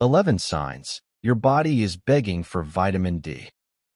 11 signs your body is begging for vitamin D.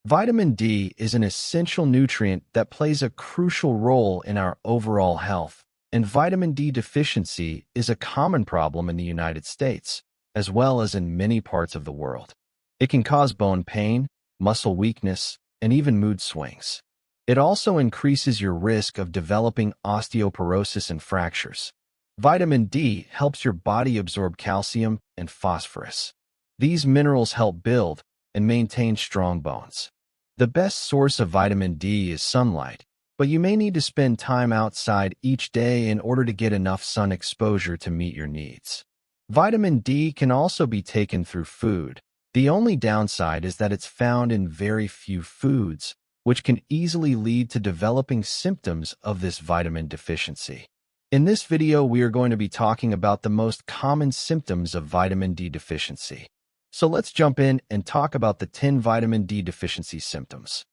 Vitamin D is an essential nutrient that plays a crucial role in our overall health, and vitamin D deficiency is a common problem in the United States, as well as in many parts of the world. It can cause bone pain, muscle weakness, and even mood swings. It also increases your risk of developing osteoporosis and fractures. Vitamin D helps your body absorb calcium and phosphorus. These minerals help build and maintain strong bones. The best source of vitamin D is sunlight, but you may need to spend time outside each day in order to get enough sun exposure to meet your needs. Vitamin D can also be taken through food. The only downside is that it's found in very few foods, which can easily lead to developing symptoms of this vitamin deficiency. In this video, we are going to be talking about the most common symptoms of vitamin D deficiency. So let's jump in and talk about the 10 vitamin D deficiency symptoms.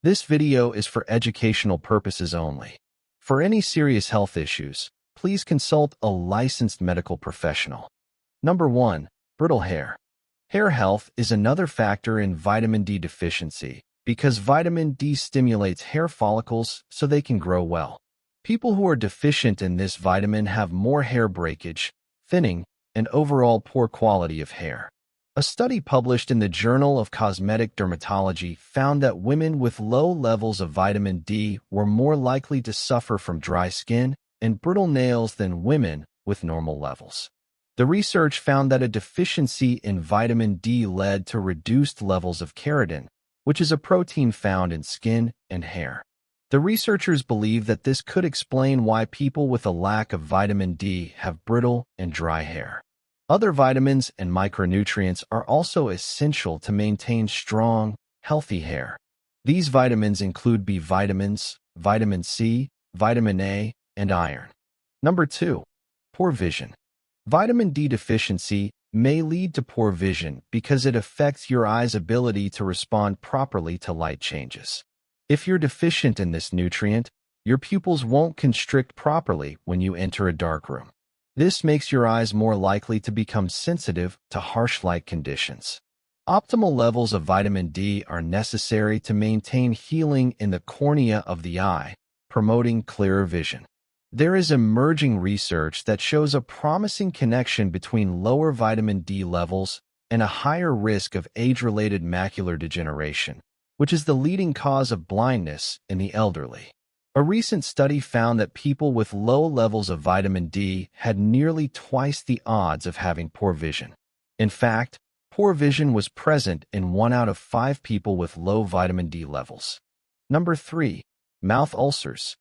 This video is for educational purposes only. For any serious health issues, please consult a licensed medical professional. Number 1. Brittle hair. Hair health is another factor in vitamin D deficiency because vitamin D stimulates hair follicles so they can grow well. People who are deficient in this vitamin have more hair breakage, thinning, and overall poor quality of hair. A study published in the Journal of Cosmetic Dermatology found that women with low levels of vitamin D were more likely to suffer from dry skin and brittle nails than women with normal levels. The research found that a deficiency in vitamin D led to reduced levels of keratin, which is a protein found in skin and hair. The researchers believe that this could explain why people with a lack of vitamin D have brittle and dry hair. Other vitamins and micronutrients are also essential to maintain strong, healthy hair. These vitamins include B vitamins, vitamin C, vitamin A, and iron. Number 2. Poor vision. Vitamin D deficiency may lead to poor vision because it affects your eye's ability to respond properly to light changes. If you're deficient in this nutrient, your pupils won't constrict properly when you enter a dark room. This makes your eyes more likely to become sensitive to harsh light conditions. Optimal levels of vitamin D are necessary to maintain healing in the cornea of the eye, promoting clearer vision. There is emerging research that shows a promising connection between lower vitamin D levels and a higher risk of age-related macular degeneration, which is the leading cause of blindness in the elderly. A recent study found that people with low levels of vitamin D had nearly twice the odds of having poor vision. In fact, poor vision was present in 1 out of 5 people with low vitamin D levels. Number 3. Mouth ulcers.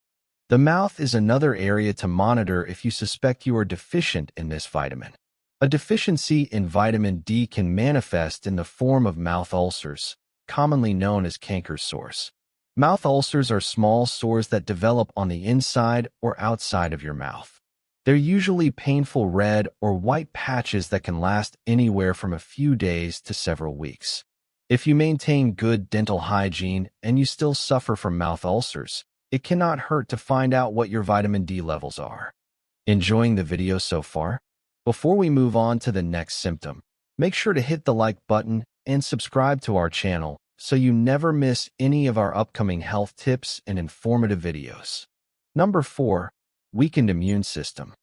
The mouth is another area to monitor if you suspect you are deficient in this vitamin. A deficiency in vitamin D can manifest in the form of mouth ulcers, commonly known as canker sores. Mouth ulcers are small sores that develop on the inside or outside of your mouth. They're usually painful red or white patches that can last anywhere from a few days to several weeks. If you maintain good dental hygiene and you still suffer from mouth ulcers, it cannot hurt to find out what your vitamin D levels are. Enjoying the video so far? Before we move on to the next symptom, make sure to hit the like button and subscribe to our channel so you never miss any of our upcoming health tips and informative videos. Number 4. Weakened immune system.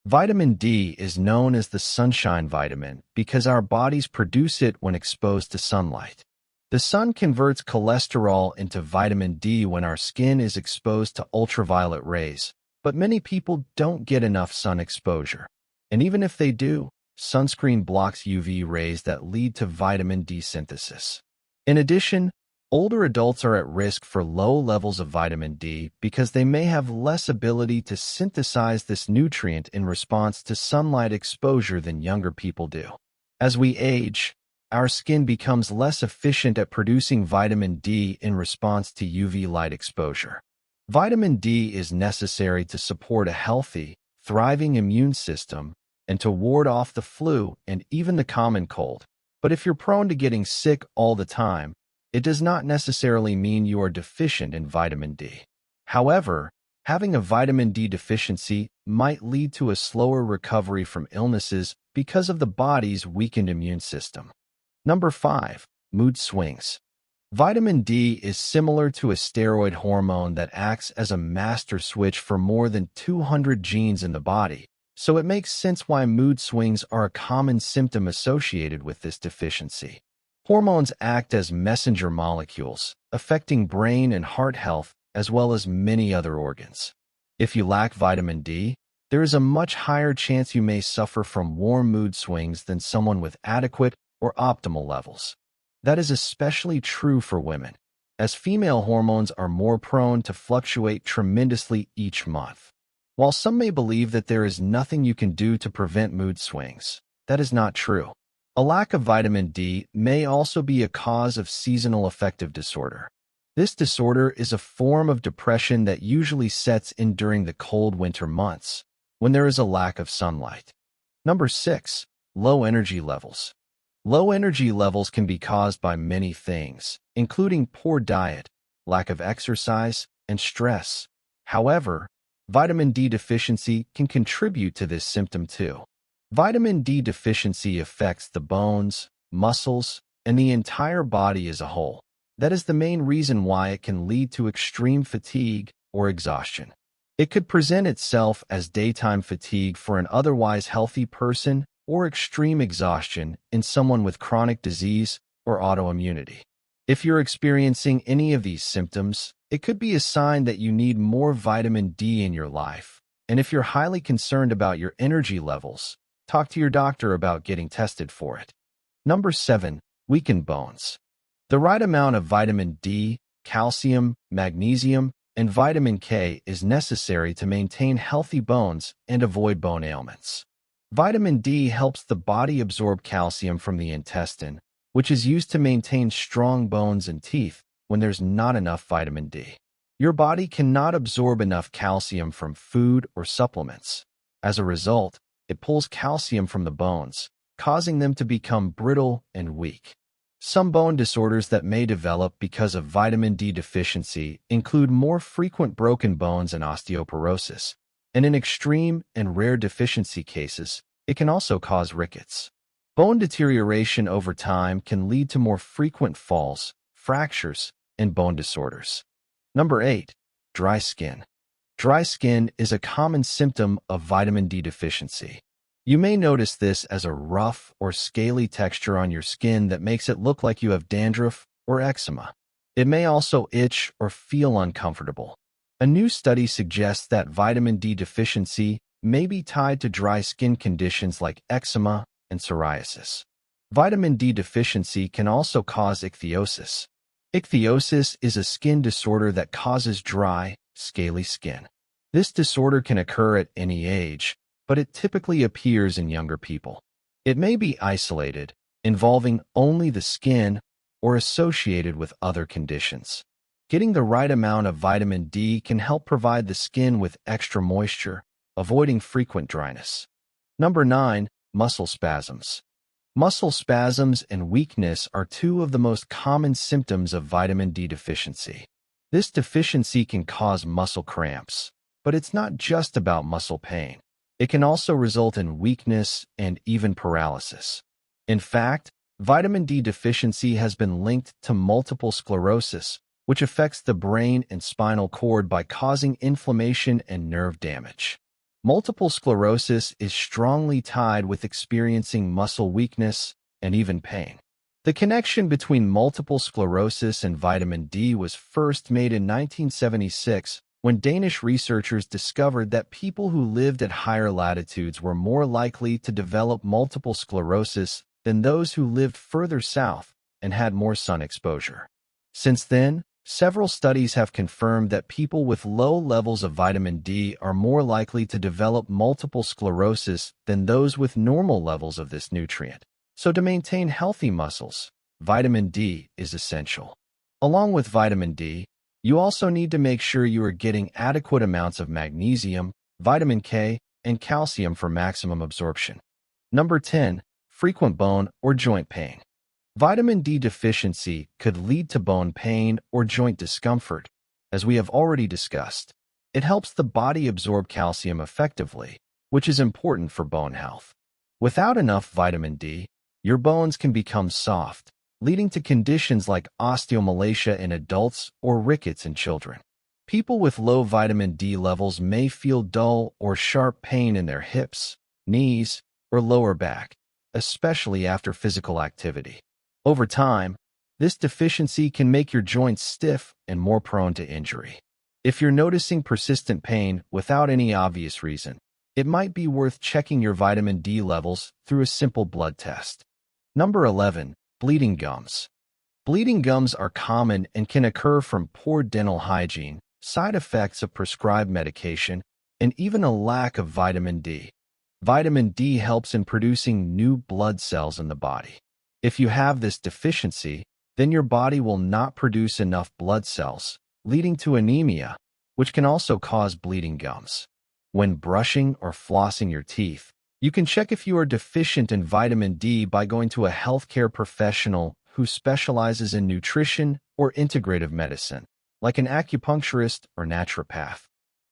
Vitamin D is known as the sunshine vitamin because our bodies produce it when exposed to sunlight. The sun converts cholesterol into vitamin D when our skin is exposed to ultraviolet rays, but many people don't get enough sun exposure. And even if they do, sunscreen blocks UV rays that lead to vitamin D synthesis. In addition, older adults are at risk for low levels of vitamin D because they may have less ability to synthesize this nutrient in response to sunlight exposure than younger people do. As we age, our skin becomes less efficient at producing vitamin D in response to UV light exposure. Vitamin D is necessary to support a healthy, thriving immune system and to ward off the flu and even the common cold. But if you're prone to getting sick all the time, it does not necessarily mean you are deficient in vitamin D. However, Having a vitamin D deficiency might lead to a slower recovery from illnesses because of the body's weakened immune system. Number 5. Mood swings. Vitamin D is similar to a steroid hormone that acts as a master switch for more than 200 genes in the body, so it makes sense why mood swings are a common symptom associated with this deficiency. Hormones act as messenger molecules, affecting brain and heart health as well as many other organs. If you lack vitamin D, there is a much higher chance you may suffer from warm mood swings than someone with adequate or optimal levels. That is especially true for women, as female hormones are more prone to fluctuate tremendously each month. While some may believe that there is nothing you can do to prevent mood swings, that is not true. A lack of vitamin D may also be a cause of seasonal affective disorder. This disorder is a form of depression that usually sets in during the cold winter months, when there is a lack of sunlight. Number 6. Low energy levels. Low energy levels can be caused by many things, including poor diet, lack of exercise, and stress. However, vitamin D deficiency can contribute to this symptom too. Vitamin D deficiency affects the bones, muscles, and the entire body as a whole. That is the main reason why it can lead to extreme fatigue or exhaustion. It could present itself as daytime fatigue for an otherwise healthy person or extreme exhaustion in someone with chronic disease or autoimmunity. If you're experiencing any of these symptoms, it could be a sign that you need more vitamin D in your life. And if you're highly concerned about your energy levels, talk to your doctor about getting tested for it. Number 7. Weakened bones. The right amount of vitamin D, calcium, magnesium, and vitamin K is necessary to maintain healthy bones and avoid bone ailments. Vitamin D helps the body absorb calcium from the intestine, which is used to maintain strong bones and teeth when there's not enough vitamin D. Your body cannot absorb enough calcium from food or supplements. As a result, it pulls calcium from the bones, causing them to become brittle and weak. Some bone disorders that may develop because of vitamin D deficiency include more frequent broken bones and osteoporosis, and in extreme and rare deficiency cases, it can also cause rickets. Bone deterioration over time can lead to more frequent falls, fractures, and bone disorders. Number 8. Dry skin. Dry skin is a common symptom of vitamin D deficiency. You may notice this as a rough or scaly texture on your skin that makes it look like you have dandruff or eczema. It may also itch or feel uncomfortable. A new study suggests that vitamin D deficiency may be tied to dry skin conditions like eczema and psoriasis. Vitamin D deficiency can also cause ichthyosis. Ichthyosis is a skin disorder that causes dry, scaly skin. This disorder can occur at any age, but it typically appears in younger people. It may be isolated, involving only the skin, or associated with other conditions. Getting the right amount of vitamin D can help provide the skin with extra moisture, avoiding frequent dryness. Number 9. Muscle spasms. Muscle spasms and weakness are two of the most common symptoms of vitamin D deficiency. This deficiency can cause muscle cramps, but it's not just about muscle pain. It can also result in weakness and even paralysis. In fact, vitamin D deficiency has been linked to multiple sclerosis, which affects the brain and spinal cord by causing inflammation and nerve damage. Multiple sclerosis is strongly tied with experiencing muscle weakness and even pain. The connection between multiple sclerosis and vitamin D was first made in 1976 when Danish researchers discovered that people who lived at higher latitudes were more likely to develop multiple sclerosis than those who lived further south and had more sun exposure. Since then, several studies have confirmed that people with low levels of vitamin D are more likely to develop multiple sclerosis than those with normal levels of this nutrient. So to maintain healthy muscles, vitamin D is essential. Along with vitamin D, you also need to make sure you are getting adequate amounts of magnesium, vitamin K, and calcium for maximum absorption. Number 10. Frequent bone or joint pain. Vitamin D deficiency could lead to bone pain or joint discomfort, as we have already discussed. It helps the body absorb calcium effectively, which is important for bone health. Without enough vitamin D, your bones can become soft, leading to conditions like osteomalacia in adults or rickets in children. People with low vitamin D levels may feel dull or sharp pain in their hips, knees, or lower back, especially after physical activity. Over time, this deficiency can make your joints stiff and more prone to injury. If you're noticing persistent pain without any obvious reason, it might be worth checking your vitamin D levels through a simple blood test. Number 11. Bleeding gums. Bleeding gums are common and can occur from poor dental hygiene, side effects of prescribed medication, and even a lack of vitamin D. Vitamin D helps in producing new blood cells in the body. If you have this deficiency, then your body will not produce enough blood cells, leading to anemia, which can also cause bleeding gums. When brushing or flossing your teeth, you can check if you are deficient in vitamin D by going to a healthcare professional who specializes in nutrition or integrative medicine, like an acupuncturist or naturopath.